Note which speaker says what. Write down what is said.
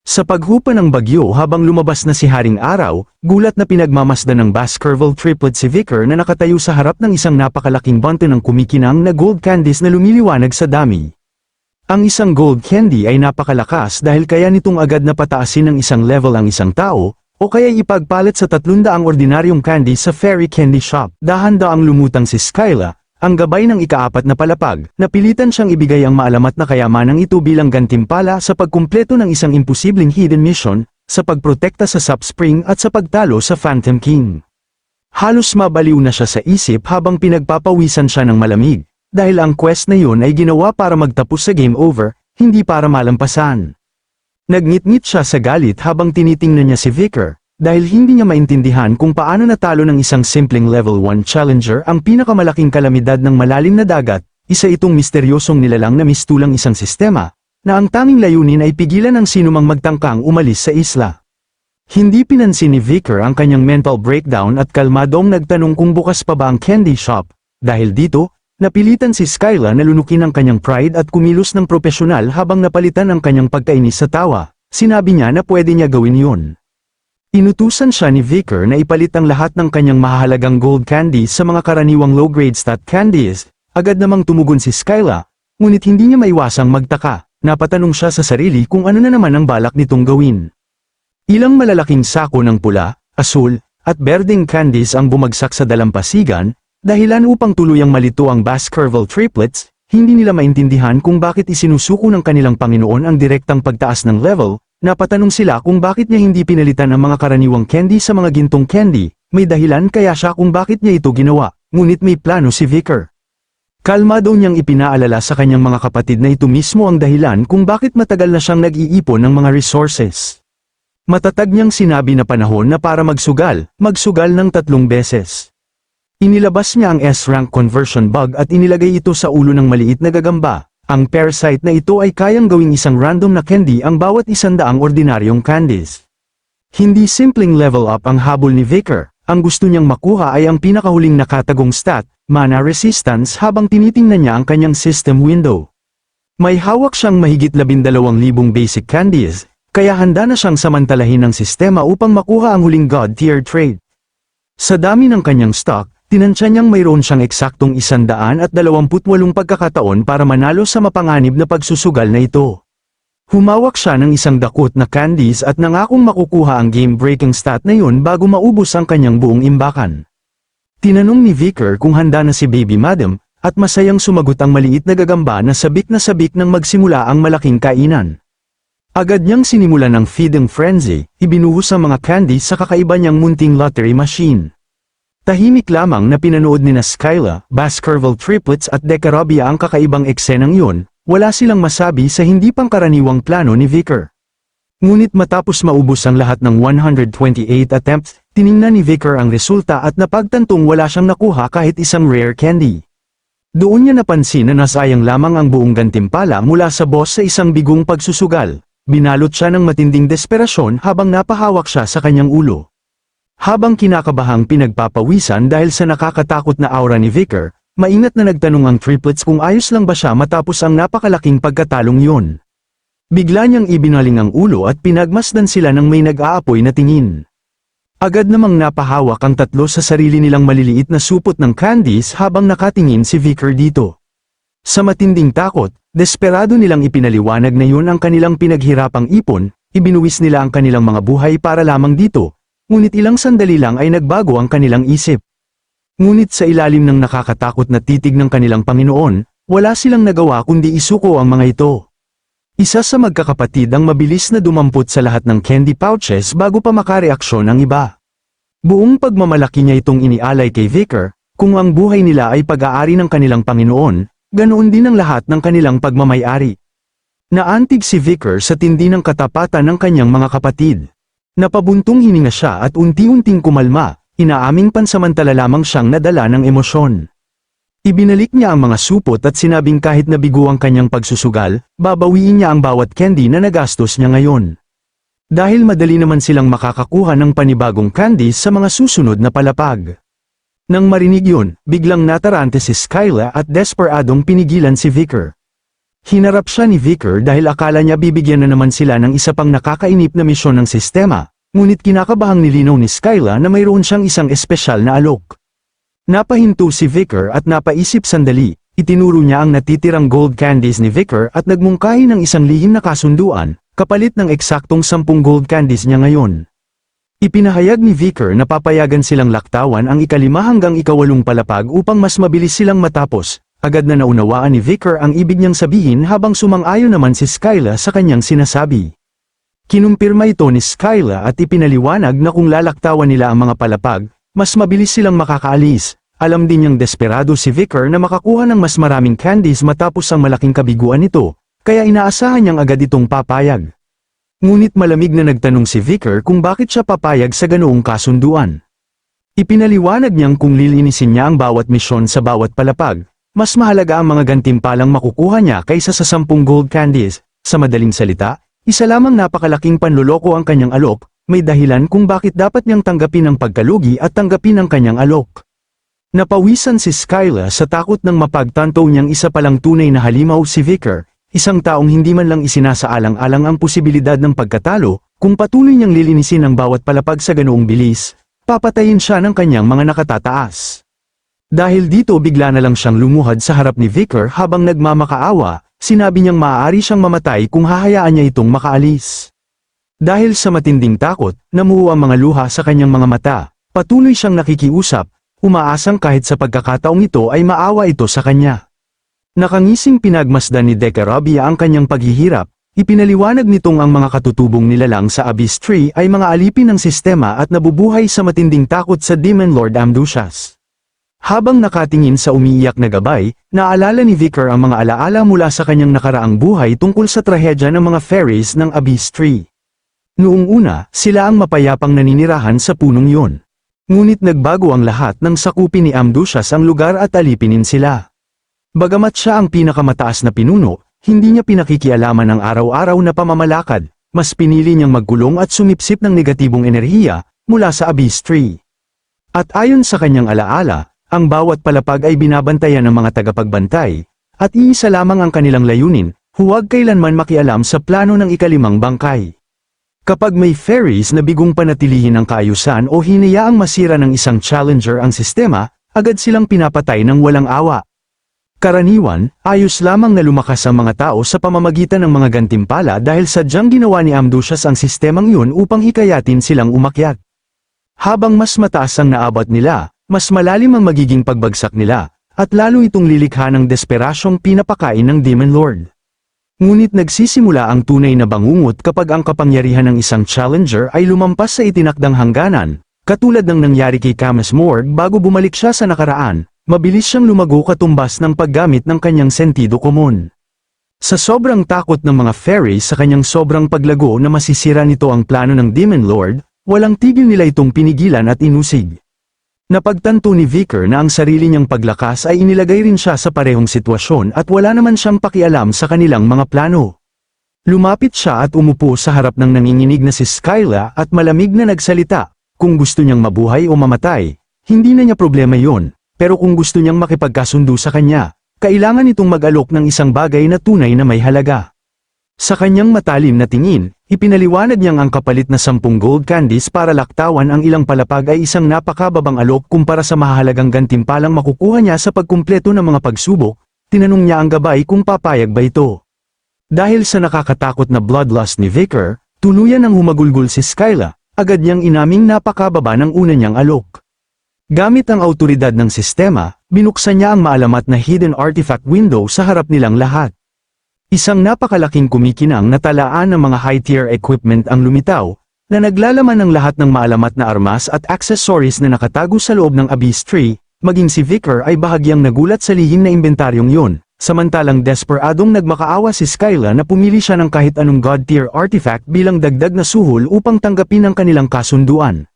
Speaker 1: Sa paghupa ng bagyo habang lumabas na si Haring Araw, gulat na pinagmamasdan ng Baskerville triplet si Vicar na nakatayo sa harap ng isang napakalaking bunte ng kumikinang na gold candies na lumiliwanag sa dami. Ang isang gold candy ay napakalakas dahil kaya nitong agad na pataasin ng isang level ang isang tao, o kaya ipagpalit sa 300 ordinaryong candy sa Fairy Candy Shop. Dahan-daang lumutang si Skyla, ang gabay ng ika-4 na palapag, napilitan siyang ibigay ang maalamat na kayamanang ito bilang gantimpala sa pagkumpleto ng isang imposibleng hidden mission, sa pagprotekta sa Sap Spring at sa pagtalo sa Phantom King. Halos mabaliw na siya sa isip habang pinagpapawisan siya ng malamig. Dahil ang quest na yun ay ginawa para magtapos sa game over, hindi para malampasan. Nagngit-ngit siya sa galit habang tinitingnan niya si Vicar, dahil hindi niya maintindihan kung paano natalo ng isang simpleng level 1 challenger ang pinakamalaking kalamidad ng malalim na dagat, isa itong misteryosong nilalang na mistulang isang sistema, na ang tanging layunin ay pigilan ang sinumang magtangkang umalis sa isla. Hindi pinansin ni Vicar ang kanyang mental breakdown at kalmadong nagtanong kung bukas pa ba ang candy shop, dahil dito, napilitan si Skyla na lunukin ang kanyang pride at kumilos ng propesyonal habang napalitan ang kanyang pagkainis sa tawa. Sinabi niya na pwede niya gawin yun. Inutusan siya ni Vicar na ipalit ang lahat ng kanyang mahahalagang gold candy sa mga karaniwang low-grade stat candies. Agad namang tumugon si Skyla, ngunit hindi niya maiwasang magtaka. Napatanong siya sa sarili kung ano na naman ang balak nitong gawin. Ilang malalaking sako ng pula, asul, at berdeng candies ang bumagsak sa dalampasigan, dahilan upang tuluyang malito ang Baskerville triplets. Hindi nila maintindihan kung bakit isinusuko ng kanilang Panginoon ang direktang pagtaas ng level. Napatanong sila kung bakit niya hindi pinalitan ang mga karaniwang candy sa mga gintong candy. May dahilan kaya siya kung bakit niya ito ginawa, ngunit may plano si Vicar. Kalmado niyang ipinaalala sa kanyang mga kapatid na ito mismo ang dahilan kung bakit matagal na siyang nag-iipon ng mga resources. Matatag niyang sinabi na panahon na para magsugal ng 3 beses. Inilabas niya ang S-rank conversion bug at inilagay ito sa ulo ng maliit na gagamba. Ang parasite na ito ay kayang gawing isang random na candy ang bawat 100 ordinaryong candies. Hindi simpleng level up ang habol ni Vicar. Ang gusto niyang makuha ay ang pinakahuling nakatagong stat, mana resistance, habang tinitingnan niya ang kanyang system window. May hawak siyang mahigit 12,000 basic candies, kaya handa na siyang samantalahin ng sistema upang makuha ang huling god tier trait. Sa dami ng kanyang stock, tinansya niyang mayroon siyang eksaktong 128 pagkakataon para manalo sa mapanganib na pagsusugal na ito. Humawak siya ng isang dakot na candies at nangakong makukuha ang game-breaking stat na yun bago maubos ang kanyang buong imbakan. Tinanong ni Vicar kung handa na si Baby Madam, at masayang sumagot ang maliit na gagamba na sabik nang magsimula ang malaking kainan. Agad niyang sinimulan ng feeding frenzy, ibinuhos ang mga candies sa kakaiba niyang munting lottery machine. Tahimik lamang na pinanood ni Skyla, Baskerville triplets at Decarabia ang kakaibang eksenang yun, wala silang masabi sa hindi pangkaraniwang plano ni Vicar. Ngunit matapos maubos ang lahat ng 128 attempts, tiningnan ni Vicar ang resulta at napagtantong wala siyang nakuha kahit isang rare candy. Doon niya napansin na nasayang lamang ang buong gantimpala mula sa boss sa isang bigong pagsusugal. Binalot siya ng matinding desperasyon habang napahawak siya sa kanyang ulo. Habang kinakabahang pinagpapawisan dahil sa nakakatakot na aura ni Vicar, maingat na nagtanong ang triplets kung ayos lang ba siya matapos ang napakalaking pagkatalong yun. Bigla niyang ibinaling ang ulo at pinagmasdan sila ng may nag-aapoy na tingin. Agad namang napahawak ang tatlo sa sarili nilang maliliit na supot ng candies habang nakatingin si Vicar dito. Sa matinding takot, desperado nilang ipinaliwanag na yun ang kanilang pinaghirapang ipon, ibinuwis nila ang kanilang mga buhay para lamang dito. Ngunit ilang sandali lang ay nagbago ang kanilang isip. Ngunit sa ilalim ng nakakatakot na titig ng kanilang Panginoon, wala silang nagawa kundi isuko ang mga ito. Isa sa magkakapatid ang mabilis na dumampot sa lahat ng candy pouches bago pa makareaksyon ang iba. Buong pagmamalaki niya itong inialay kay Vicar, kung ang buhay nila ay pag-aari ng kanilang Panginoon, ganoon din ang lahat ng kanilang pagmamayari. Naantig si Vicar sa tindi ng katapatan ng kanyang mga kapatid. Napabuntong hininga siya at unti-unting kumalma, inaaming pansamantala lamang siyang nadala ng emosyon. Ibinalik niya ang mga supot at sinabing kahit nabigo ang kanyang pagsusugal, babawiin niya ang bawat candy na nagastos niya ngayon. Dahil madali naman silang makakakuha ng panibagong candies sa mga susunod na palapag. Nang marinig yun, biglang natarante si Skyla at desperadong pinigilan si Vicar. Hinarap siya ni Vicar dahil akala niya bibigyan na naman sila ng isa pang nakakainip na misyon ng sistema, ngunit kinakabahang nilinaw ni Skyla na mayroon siyang isang espesyal na alok. Napahinto si Vicar at napaisip sandali, itinuro niya ang natitirang gold candies ni Vicar at nagmungkahi ng isang lihim na kasunduan, kapalit ng eksaktong 10 gold candies niya ngayon. Ipinahayag ni Vicar na papayagan silang laktawan ang ika-5 hanggang ika-8 palapag upang mas mabilis silang matapos. Agad na naunawaan ni Vicar ang ibig niyang sabihin habang sumang-ayon naman si Skyla sa kanyang sinasabi. Kinumpirma ito ni Skyla at ipinaliwanag na kung lalaktawan nila ang mga palapag, mas mabilis silang makakaalis. Alam din niyang desperado si Vicar na makakuha ng mas maraming candies matapos ang malaking kabiguan nito, kaya inaasahan niyang agad itong papayag. Ngunit malamig na nagtanong si Vicar kung bakit siya papayag sa ganoong kasunduan. Ipinaliwanag niyang kung lilinisin niya ang bawat misyon sa bawat palapag, mas mahalaga ang mga gantimpalang makukuha niya kaysa sa 10 gold candies. Sa madaling salita, isa lamang napakalaking panloloko ang kanyang alok, may dahilan kung bakit dapat niyang tanggapin ang pagkalugi at tanggapin ang kanyang alok. Napawisan si Skyla sa takot ng mapagtanto niyang isa palang tunay na halimaw si Vicar, isang taong hindi man lang isinasaalang-alang ang posibilidad ng pagkatalo. Kung patuloy niyang lilinisin ang bawat palapag sa ganoong bilis, papatayin siya ng kanyang mga nakatataas. Dahil dito bigla na lang siyang lumuhad sa harap ni Vicar habang nagmamakaawa, sinabi niyang maaari siyang mamatay kung hahayaan niya itong makaalis. Dahil sa matinding takot, namuo ang mga luha sa kanyang mga mata, patuloy siyang nakikiusap, umaasang kahit sa pagkakataong ito ay maawa ito sa kanya. Nakangising pinagmasdan ni Decarabia ang kanyang paghihirap, ipinaliwanag nitong ang mga katutubong nilalang sa Abyss Tree ay mga alipin ng sistema at nabubuhay sa matinding takot sa Demon Lord Amdusias. Habang nakatingin sa umiiyak na gabay, naalala ni Vicar ang mga alaala mula sa kanyang nakaraang buhay tungkol sa trahedya ng mga fairies ng Abyss Tree. Noong una, sila ang mapayapang naninirahan sa punong yon. Ngunit nagbago ang lahat nang sakupin ni Amdusias ang lugar at alipinin sila. Bagamat siya ang pinakamataas na pinuno, hindi niya pinakikialaman ang araw-araw na pamamalakad, mas pinili niyang magkulong at sumipsip ng negatibong enerhiya mula sa Abyss Tree. At ayon sa kanyang alaala, ang bawat palapag ay binabantayan ng mga tagapagbantay, at iisa lamang ang kanilang layunin, huwag kailanman makialam sa plano ng ika-5 bangkay. Kapag may fairies na bigong panatilihin ang kaayusan o hinayaang masira ng isang challenger ang sistema, agad silang pinapatay ng walang awa. Karaniwan, ayos lamang na lumakas ang mga tao sa pamamagitan ng mga gantimpala dahil sadyang ginawa ni Amdusias ang sistemang yun upang hikayatin silang umakyat. Habang mas mataas ang naabot nila, mas malalim ang magiging pagbagsak nila, at lalo itong lilikha ng desperasyong pinapakain ng Demon Lord. Ngunit nagsisimula ang tunay na bangungot kapag ang kapangyarihan ng isang challenger ay lumampas sa itinakdang hangganan, katulad ng nangyari kay Camus Morg bago bumalik siya sa nakaraan, mabilis siyang lumago katumbas ng paggamit ng kanyang sentido komon. Sa sobrang takot ng mga fairies sa kanyang sobrang paglago na masisira nito ang plano ng Demon Lord, walang tigil nila itong pinigilan at inusig. Napagtanto ni Vicar na ang sarili niyang paglakas ay inilagay rin siya sa parehong sitwasyon at wala naman siyang pakialam sa kanilang mga plano. Lumapit siya at umupo sa harap ng nanginginig na si Skyla at malamig na nagsalita, kung gusto niyang mabuhay o mamatay, hindi na niya problema yon, pero kung gusto niyang makipagkasundo sa kanya, kailangan itong mag-alok ng isang bagay na tunay na may halaga. Sa kanyang matalim na tingin, ipinaliwanag niyang ang kapalit na 10 gold candies para laktawan ang ilang palapag ay isang napakababang alok kumpara sa mahalagang gantimpalang makukuha niya sa pagkumpleto ng mga pagsubok. Tinanong niya ang gabay kung papayag ba ito. Dahil sa nakakatakot na bloodlust ni Vicar, tuluyan ng humagulgol si Skyla, agad niyang inaming napakababa ng una niyang alok. Gamit ang autoridad ng sistema, binuksan niya ang maalamat na hidden artifact window sa harap nilang lahat. Isang napakalaking kumikinang na talaan ng mga high-tier equipment ang lumitaw, na naglalaman ng lahat ng maalamat na armas at accessories na nakatago sa loob ng Abyss Tree. Maging si Vicar ay bahagyang nagulat sa lihim na inventaryong yun, samantalang desperadong nagmakaawa si Skyla na pumili siya ng kahit anong god-tier artifact bilang dagdag na suhol upang tanggapin ang kanilang kasunduan.